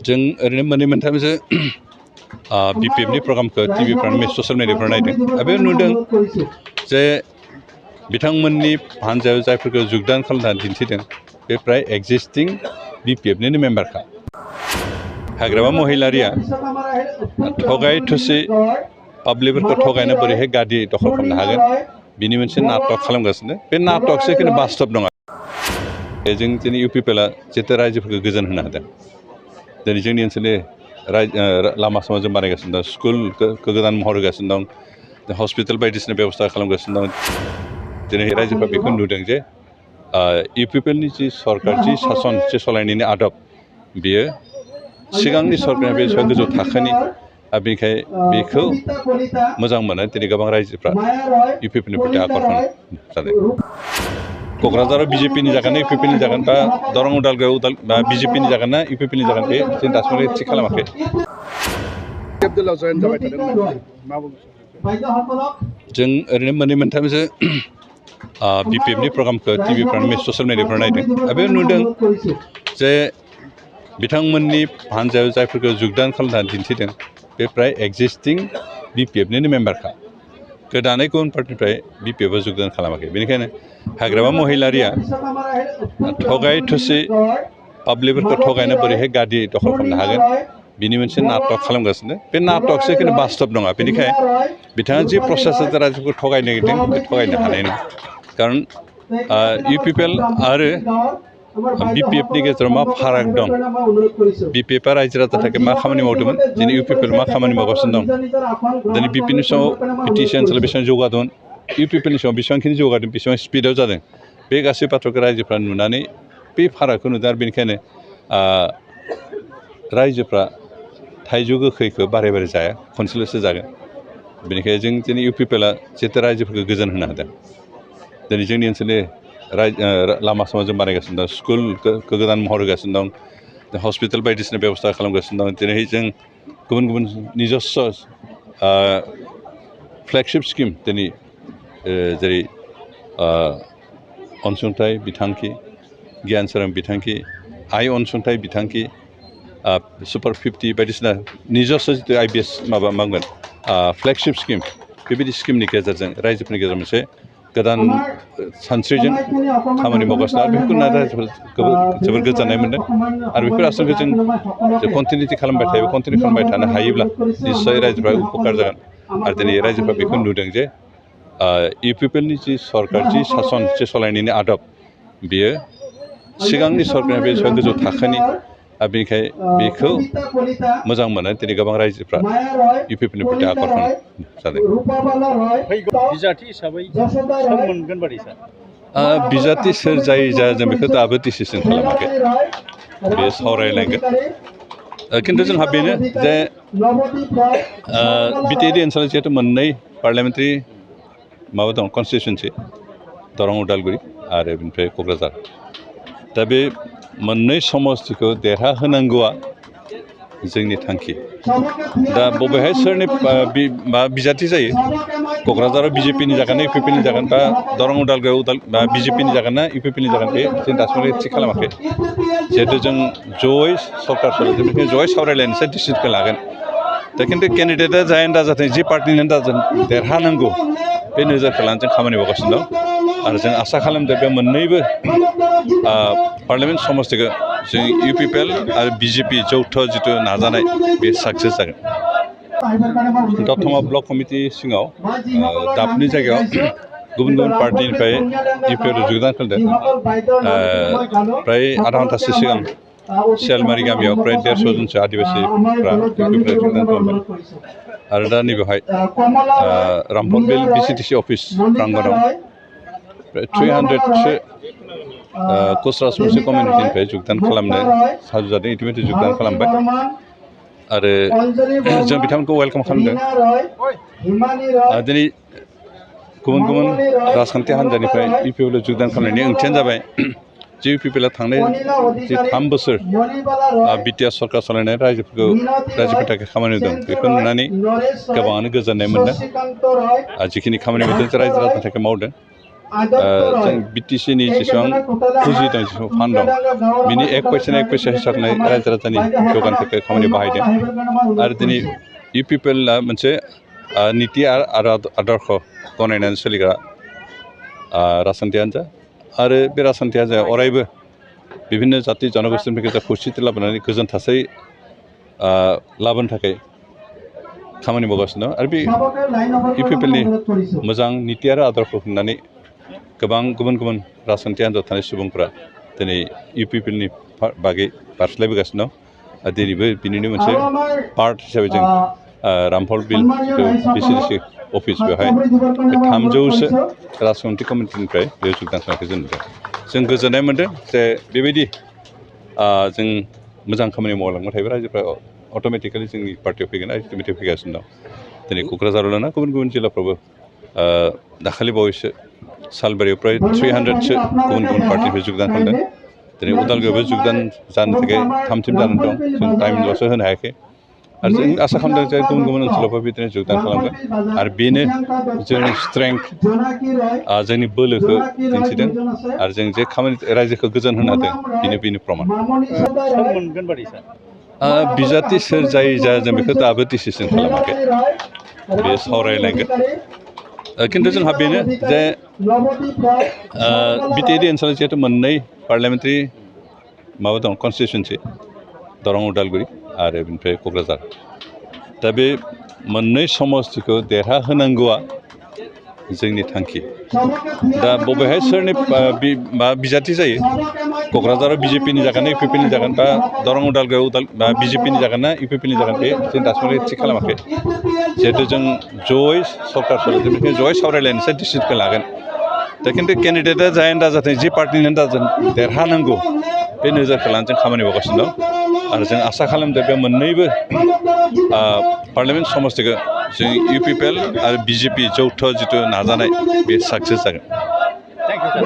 जों ओरैनो मोननै मोनथामसो बिपिएफनि प्रग्रामखौ टिभिफ्राव ससियेल मिडियाफ्राव नायदों बे नुदों जे बिथांमोननि हान्जायाव जायफोरखौ जुगदान खालामनानै दिन्थिदों बे प्राय एक्जिस्टिं बिपिएफनिनो मेम्बारखा हाग्रामा महिलारिया थगाय थुसि पाब्लिकफोरखौ थगायनो बोरैहाय गादि दखल खालामनो हागोन बिनि मोनसे नाटक खालामगासिनो बे नाटकसो खिन्थु बास्तब नङा जों दिनै इउपिपिएलआ जेथो रायजोफोरखौ गोजोन होनो हादों दिनै जोंनि ओनसोलनि लामा सामा जों बानायगासिनो दं स्कुलखौ गोदान महर होगासिनो दं हस्पिटाल बायदिसिना बेबस्था खालामगासिनो दं दिनै रायजोफ्रा बेखौ नुदों जे इउपिपिएलनि जि सरकार जि सासन जि सालायनायनि आदब बियो सिगांनि सरकारनि बे गोजौ थाखोनि बेनिखायनो बेखौ मोजां मोनो दिनै गोबां रायजोफ्रा इउपिपिएलनि प्रति आकर्षण जादों क'क्राझाराव बिजेपिनि जागोन ना इउपिपिएलनि जागोन बा दरं उदालगुरियाव बिजेपिनि जागोन ना इउपिपिएलनि जागोन बे जों दासिमबो थि खालामाखै जों ओरैनो मोननै मोनथामसो बिपिएफनि प्रग्रामखौ टिभिफ्राव ससियेल मिडियाफ्राव नायदों बे नुदों जे बिथांमोननि हान्जायाव जायफोरखौ जुगदान खालामनानै दिन्थिदों बे प्राय एक्जिस्टिं बिपिएफनिनो मेम्बारखा गोदानै गुबुन पार्टिनिफ्राय बिपिएफआव जुगदान खालामाखै बेनिखायनो हाग्रामा महिलारिया थगाय थुसि पाब्लिकफोरखौ थगायनो बोरैहाय गादि दखल खालामनो हागोन बिनि मोनसे नाटक खालामगासिनो बे नाटकसो खिन्थु बास्तब नङा बेनिखायनो बिथाङा जि प्रसेसजों रायजोफोरखौ थगायनो नागिरदों बे थगायनो हानाय नङा खारन इउपिपिएल आरो बिपिएफनि गेजेराव मा फाराग दं बिपिएफआ रायजो राजानि थाखाय मा खामानि मावदोंमोन दिनै इउपिपिएल मा खामानि मावगासिनो दं दिनै बिपिनि समाव बिटिसि ओनसोलाव बेसेबां जौगादोंमोन इउपिपिएलनि समाव बेसेबांखिनि जौगादों बेसेबां स्पिडआव जादों बे गासै बाथ्राखौ रायजोफ्रा नुनानै बे फारागखौ नुदों आरो बेनिखायनो रायजोफ्रा थाइजौ गोखैखौ बारे बारे जाया खनसेल'सो जागोन बेनिखायनो जों दिनै इउपिपिएलआ जेथो रायजोफोरखौ गोजोन होनो हादों दिनै जोंनि ओनसोलनि लामा सामा जों बानायगासिनो दं स्कुलखौ गोदान महर होगासिनो दं हस्पिटाल बायदिसिना बेबस्था खालामगासिनो दं दिनै जों गुबुन गुबुन निजस्व फ्लेगशिप स्किम दिनै जेरै अनसुंथाइ बिथांखि गियान सोरां बिथांखि आइ अनसुंथाइ बिथांखि सुपार 50 बायदिसिना निजस्व जिथु आइबिएस माबा मावगोन फ्लेगशिप स्किम बेबायदि स्किमनि गेजेरजों रायजोफोरनि गेजेराव मोनसे गोदान सानस्रिजों खामानि मावगासिनो आरो बेफोरखौ रायजोफोर जोबोर गोजोननाय मोनदों आरो बेफोर आसलखौ जों कन्टिनिउटि खालामबाय थायो कन्टिनिउ खालामबाय थानो हायोब्ला निस्सय रायजोफ्रा उपकार जागोन आरो दिनै रायजोफ्रा बेखौ नुदों जे इउपिपिएलनि जि सरकार जि सासन जि सालायनायनि आदब बियो सिगांनि सरकारनि बे गोजौ थाखोनि बेनिखायनो बेखौ मोजां मोनो दिनै गोबां रायजोफ्रा इउपिपिएलनि प्रति आकर्षण जादों बिजाथि हिसाबै सम मोनगोन बादि सार बिजाथि सोर जायो जाया जों बेखौ दाबो डिसिसन खालामाखै बे सावरायलायगोन खिन्थु जोंहा बेनो जे बिटिएडि ओनसोलाव जिहेतु मोननै पार्लियामेन्टारि माबा दं कनस्टिटुवेन्सि दरं उदालगुरि आरो बेनिफ्राय क'क्राझार दा बे मोननै समस्तिखौ देरहाहोनांगौआ जोंनि थांखि दा बबेहाय सोरनि बिजाथि जायो क'क्राझाराव बिजेपिनि जागोन ना इउपिपिएलनि जागोन बा दरं उदालगुरियाव बिजेपिनि जागोन ना इउपिपिएलनि जागोन बे जों दासिमबो थि खालामाखै जिहेतु जों जयै सरकार सालायदों बेनिखायनो जयै सावरायलायनोसै डिसिसनखौ लागोन दा खिन्थु केन्डिडेटआ जायानो दाजाथों जि पार्टिनियानो दाजाथों देरहानांगौ बे नोजोरखौ लानानै जों खामानि मावगासिनो दं आरो जों आसा खालामदों बे मोननैबो पार्लियामेन्ट समस्तिखौ जों इउपिपिएल आरो बिजेपि जौथ' जिथु नाजानाय बे साक्सेस जागोन दतमा ब्लक कमिटि सिङाव दाबनि जायगायाव गुबुन गुबुन पार्टिनिफ्राय इउपिपिएल जुगदान खालामदों प्राय आधा घन्टासो सिगां सियालमारि गामियाव प्राय 150 जनसो आदिबासिफ्रा इउपिपिएल जुगदान खालामबाय आरो दा नैबेवहाय रामफलबिल बिसिटिसि अफिस प्रांगनाव प्राय 300सो कचराज मोनसे कमिउनिटिनिफ्राय जुगदान खालामनो साजु जादों इतिमধ্যে जुगदान खालामबाय आरो जों बिथांमोनखौ वेलकाम खालामदों दिनै गुबुन गुबुन राजखान्थि हान्जानिफ्राय इउपिपिएलआव जुगदान खालामनायनि ओंथियानो जाबाय जे इउपिपिएलआ थांनाय जि 3 बोसोर बिटिआर सरकार सालायनाय रायजोफोरनि थाखाय खामानि होदों बेखौ नुनानै गोबाङानो गोजोननाय मोनदों जिखिनि खामानि मावदों रायजो राजानि थाखाय मावदों जों बिटिसिनि जेसेबां पुजि दं जेसेबां फान्ड दं बिनि 1% हिसाबनाय रायजो राजानि जौगानो थाखाय खामानि बाहायदों आरो दिनै इउपिपिएलआ मोनसे नीति आरो आदर्श गनायनानै सोलिग्रा राजखान्थि हान्जा आरो बे राजखान्थि हान्जाया अरायबो बिभिन्न जाति जनगोष्ठीनि गेजेराव खौसेथि लाबोनानै गोजोन थासारि लाबोनो थाखाय खामानि मावगासिनो दं आरो बे इउपिपिएलनि मोजां नीति आरो आदर्शखौ होननानै गोबां गुबुन गुबुन राजखान्थि हान्जायाव थानाय सुबुंफोरा दिनै इउपिपिएलनि बागै बारस्लायबोगासिनो दं दिनैबो बिनिनो मोनसे पार्ट हिसाबै जों रामफल बिल बिसिडिसि अफिस बेवहाय 300सो राजखान्थि कमिटिनिफ्राय बेयाव जगदान खालामनायखौ जों नुदों जों गोजोननाय मोन्दों जे बेबायदि जों मोजां खामानि मावलांबाय थायोब्ला रायजोफ्रा अट'मेटिकेलि जोंनि पार्टियाव फैगोन आल्टिमेटलि फैगासिनो दं दिनै क'क्राझाराव नङा गुबुन गुबुन जिल्लाफ्रावबो दाखालि बावैसो सालबारियाव प्राय 300सो गुबुन गुबुन पार्टिनिफ्राय जगदान खालामदों दिनै उदालगुरियावबो जगदान जानो थाखाय 3 टिम जानानै दं जों टाइमल'सो होनो हायाखै आरो जों आसा खालामदों जे गुबुन गुबुन ओनसोलावबो बिदिनो जगदान खालामगोन आरो बेनो जोंनि स्ट्रेंथ जोंनि बोलोखौ दिन्थिदों आरो जों जे खामानि रायजोखौ गोजोन होनो हादों बेनो प्रमान मोनगोन बादि सार बिजाथि सोर जाय जा जों बेखौ दाबो डिसिसन खालामाखै बे सावरायलायगोन खिन्थु जोंहा बेनो जे बिटिआरडि ओनसोलाव जिहेतु मोननै पार्लियामेन्टारि माबा दं कनस्टिटुवेन्सि दरं उदालगुरि आरो बेनिफ्राय क'क्राझार दा बे मोननै समस्तिखौ देरहाहोनांगौआ जोंनि थांखि दा बबेहाय सोरनि बिजाथि जायो क'क्राझाराव बिजेपिनि जागोन ना इउपिपिनि जागोन बा दरं उदालगुरियाव बिजेपिनि जागोन ना इउपिपिनि जागोन बे जों दासिमबो थि खालामाखै जिहेतु जों जयै सरकार जों बेखौ जयै सावरायलायनोसै डिसिसनखौ लागोन दा खिन्थु केन्डिडेटआ जायानो दाजाथों जि पार्टिनियानो दाजाथों देरहानांगौ बे नोजोरखौ लानानै जों खामानि मावगासिनो दं आरो जों आसा खालामदों बे मोननैबो पार्लियामेन्ट समस्तिखौ जों इउपिपिएल आरो बिजेपि जौथ' जिथु नाजानाय बे साक्सेस जागोन। Thank you sir